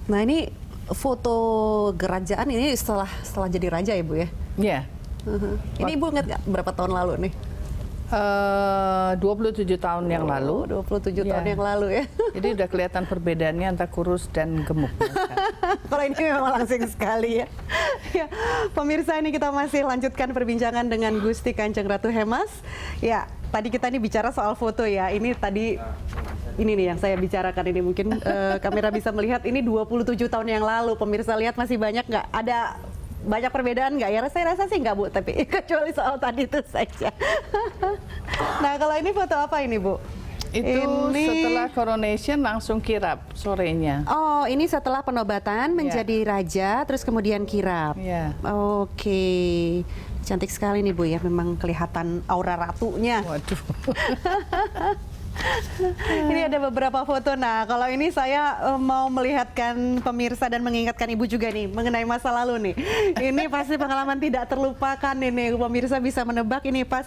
Nah ini foto kerajaan ini setelah jadi raja ya Bu ya? Iya. Ini Ibu ingat nggak berapa tahun lalu nih? 27 tahun yang lalu. 27 tahun yang lalu ya. Jadi udah kelihatan perbedaannya antara kurus dan gemuk. Kalau ini memang langsing sekali ya. Ya, pemirsa, ini kita masih lanjutkan perbincangan dengan Gusti Kanjeng Ratu Hemas. Ya, tadi kita nih bicara soal foto ya. Ini tadi ini nih yang saya bicarakan ini, mungkin kamera bisa melihat ini 27 tahun yang lalu. Pemirsa lihat masih banyak nggak? Ada banyak perbedaan nggak ya? Saya rasa sih nggak Bu, tapi kecuali soal tadi itu saja. Nah kalau ini foto apa ini Bu? Itu ini... setelah coronation langsung kirap sorenya. Oh, ini setelah penobatan menjadi raja, terus kemudian kirap. Iya. Oke, cantik sekali nih Bu ya, memang kelihatan aura ratunya. Waduh. Ini ada beberapa foto. Nah, kalau ini saya mau melihatkan pemirsa dan mengingatkan Ibu juga nih mengenai masa lalu nih. Ini pasti pengalaman tidak terlupakan ini. Pemirsa bisa menebak ini pas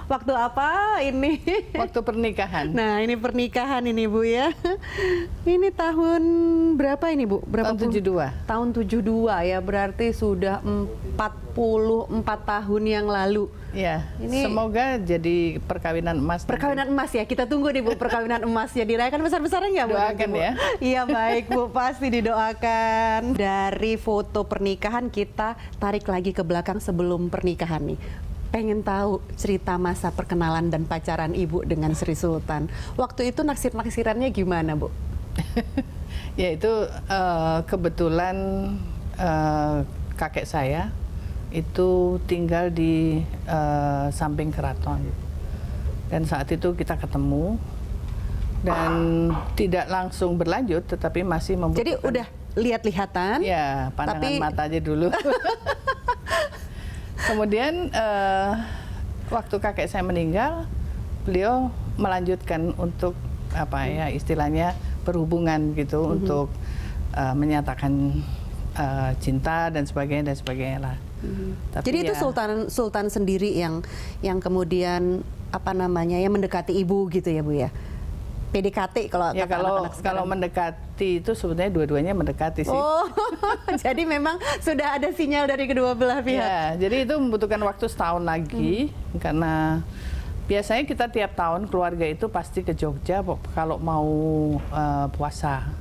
waktu apa ini? Waktu pernikahan. Nah, ini pernikahan ini Bu ya. Ini tahun berapa ini Bu? Berapa tahun 72. Tahun 72 ya, berarti sudah 44 tahun yang lalu. Ya, ini semoga jadi perkawinan emas. Perkawinan emas ya, kita tunggu nih Bu, perkawinan emasnya dirayakan besar-besaran nggak Bu? Doakan ya. Iya baik Bu, pasti didoakan. Dari foto pernikahan kita tarik lagi ke belakang sebelum pernikahan nih. Pengen tahu cerita masa perkenalan dan pacaran Ibu dengan Sri Sultan. Waktu itu naksir-naksirannya gimana Bu? Ya itu kebetulan kakek saya itu tinggal di samping keraton, dan saat itu kita ketemu dan tidak langsung berlanjut, tetapi masih membutuhkan. Jadi udah lihat-lihatan? Ya, pandangan mata aja dulu. Kemudian waktu kakek saya meninggal, beliau melanjutkan untuk apa ya istilahnya berhubungan gitu, untuk menyatakan cinta dan sebagainya lah. Tapi jadi itu ya, Sultan sendiri yang kemudian apa namanya ya mendekati Ibu gitu ya Bu ya? PDKT kalau ya, kata anak-anak sekarang. Kalau mendekati itu sebenarnya dua-duanya mendekati sih. Oh, jadi memang sudah ada sinyal dari kedua belah pihak. Ya, jadi itu membutuhkan waktu setahun lagi karena biasanya kita tiap tahun keluarga itu pasti ke Jogja kalau mau puasa.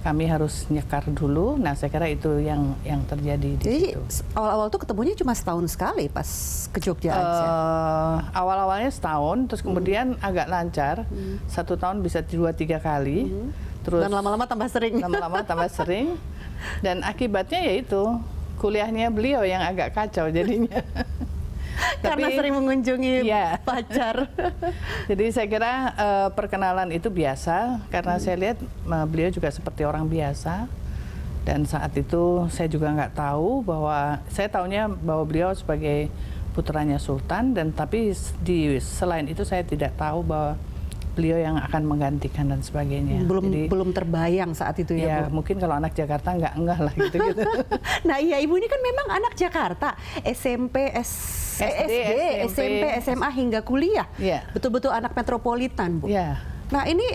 Kami harus nyekar dulu. Nah, saya kira itu yang terjadi di Jadi situ. awal-awal tuh ketemunya cuma setahun sekali pas ke Jogja aja. Awal-awalnya setahun, terus kemudian agak lancar. 1 tahun bisa 2-3 kali. Terus dan lama-lama tambah sering. Lama-lama tambah sering. Dan akibatnya yaitu kuliahnya beliau yang agak kacau jadinya. Karena sering mengunjungi pacar. Jadi saya kira perkenalan itu biasa, karena saya lihat beliau juga seperti orang biasa. Dan saat itu saya juga nggak tahu bahwa, saya taunya bahwa beliau sebagai putranya Sultan, dan tapi selain itu saya tidak tahu bahwa beliau yang akan menggantikan dan sebagainya. Belum terbayang saat itu ya Bu? Mungkin kalau anak Jakarta nggak lah gitu. Nah iya, Ibu ini kan memang anak Jakarta, SMP, SD, SMP, SMA hingga kuliah. Betul-betul anak metropolitan Bu. Nah ini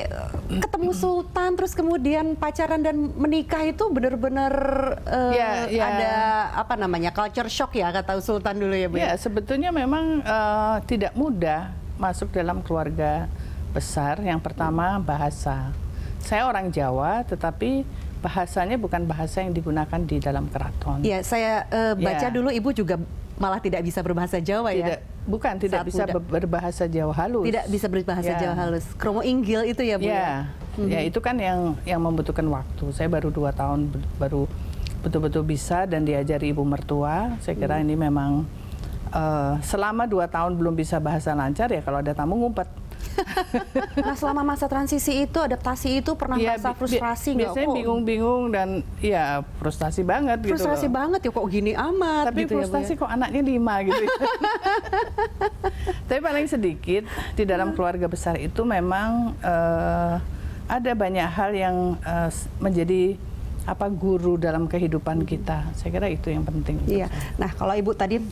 ketemu Sultan terus kemudian pacaran dan menikah itu benar-benar ada apa namanya culture shock ya kata Sultan dulu ya Bu? Ya, sebetulnya memang tidak mudah masuk dalam keluarga besar. Yang pertama bahasa. Saya orang Jawa, tetapi bahasanya bukan bahasa yang digunakan di dalam keraton. Iya, saya baca dulu Ibu juga malah tidak bisa berbahasa Jawa ya? Tidak bisa berbahasa Jawa halus. Tidak bisa berbahasa Jawa halus. Kromo Inggil itu ya Bu? Ya itu kan yang membutuhkan waktu. Saya baru 2 tahun baru betul-betul bisa dan diajari ibu mertua. Saya kira ini memang selama 2 tahun belum bisa bahasa lancar ya kalau ada tamu ngumpet. Nah selama masa transisi itu, adaptasi itu pernah merasa frustrasi nggak? Biasanya bingung-bingung dan ya frustasi banget gitu. Frustasi banget ya, kok gini amat. Tapi gitu frustasi ya, Bu, kok anaknya 5 gitu. Tapi paling sedikit di dalam keluarga besar itu memang ada banyak hal yang menjadi guru dalam kehidupan kita. Saya kira itu yang penting. Iya. Nah kalau Ibu tadi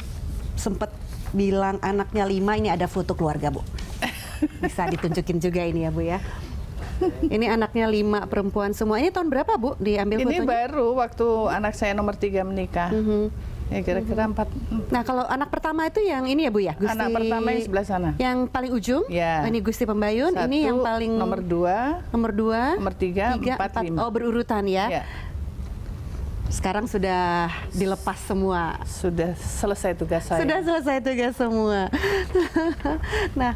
sempat bilang anaknya 5, ini ada foto keluarga Bu. Bisa ditunjukin juga ini ya Bu ya. Ini anaknya 5 perempuan semua. Ini tahun berapa Bu diambil Ini fotonya? baru waktu anak saya nomor 3 menikah. Ya kira-kira 4. Nah kalau anak pertama itu yang ini ya Bu ya? Gusti, Anak pertama yang sebelah sana. yang paling ujung? Ya. Ini Gusti Pembayun. Satu, ini yang paling nomor 2, nomor 2, nomor 3, 4, 5. Oh berurutan ya. Ya, Sekarang sudah dilepas semua. sudah selesai tugas saya. Sudah selesai tugas semua. Nah,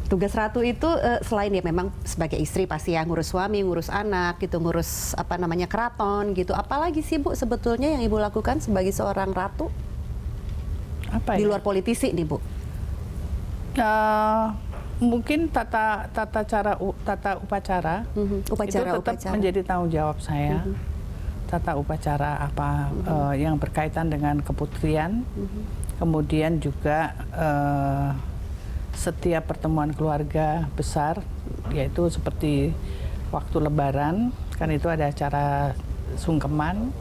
tugas Ratu itu selain ya memang sebagai istri pasti ya ngurus suami, ngurus anak gitu, ngurus apa namanya keraton gitu. Apalagi sih Bu sebetulnya yang Ibu lakukan sebagai seorang ratu Apa di ya? luar politisi nih Bu? Mungkin tata upacara Upacara, itu tetap menjadi tanggung jawab saya. Tata upacara apa yang berkaitan dengan keputrian, kemudian juga setiap pertemuan keluarga besar, yaitu seperti waktu Lebaran, kan itu ada acara sungkeman,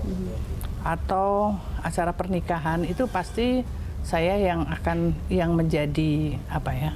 atau acara pernikahan, itu pasti saya yang menjadi apa ya,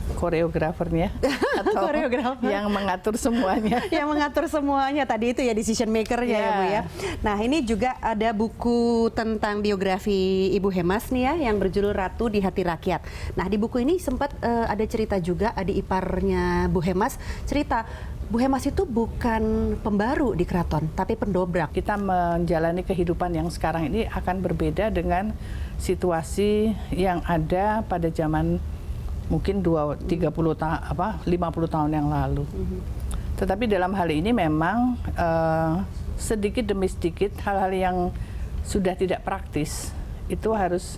koreografernya atau Koreografer. yang mengatur semuanya. Yang mengatur semuanya tadi itu ya decision maker-nya ya Bu ya. Nah ini juga ada buku tentang biografi Ibu Hemas nih ya yang berjudul Ratu di Hati Rakyat. Nah di buku ini sempat ada cerita juga adik iparnya Bu Hemas cerita Bu Hemas itu bukan pembaru di keraton tapi pendobrak. Kita menjalani kehidupan yang sekarang ini akan berbeda dengan situasi yang ada pada zaman mungkin 50 tahun yang lalu. Tetapi dalam hal ini memang sedikit demi sedikit hal-hal yang sudah tidak praktis itu harus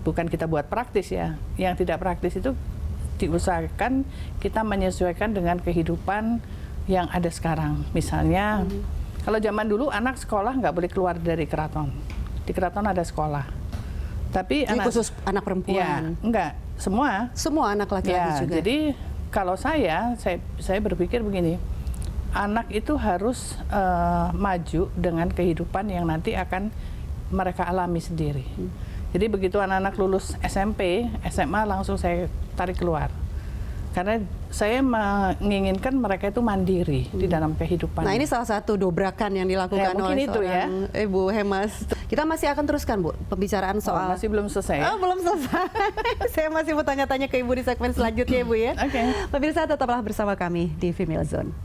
bukan kita buat praktis ya. Yang tidak praktis itu diusahakan kita menyesuaikan dengan kehidupan yang ada sekarang. Misalnya kalau zaman dulu anak sekolah nggak boleh keluar dari keraton. Di keraton ada sekolah. Tapi Jadi khusus anak perempuan. Ya, enggak, semua. Semua anak laki-laki Ya, juga. jadi kalau saya berpikir begini, anak itu harus maju dengan kehidupan yang nanti akan mereka alami sendiri. Jadi begitu anak-anak lulus SMP, SMA langsung saya tarik keluar. Karena saya menginginkan mereka itu mandiri di dalam kehidupan. Nah ini salah satu dobrakan yang dilakukan mungkin oleh itu ya. seorang Ibu Hemas. Kita masih akan teruskan Bu pembicaraan soal. Masih belum selesai. Oh, belum selesai. Saya masih mau tanya-tanya ke Ibu di segmen selanjutnya Ibu ya. Oke. Pemirsa tetaplah bersama kami di Female Zone.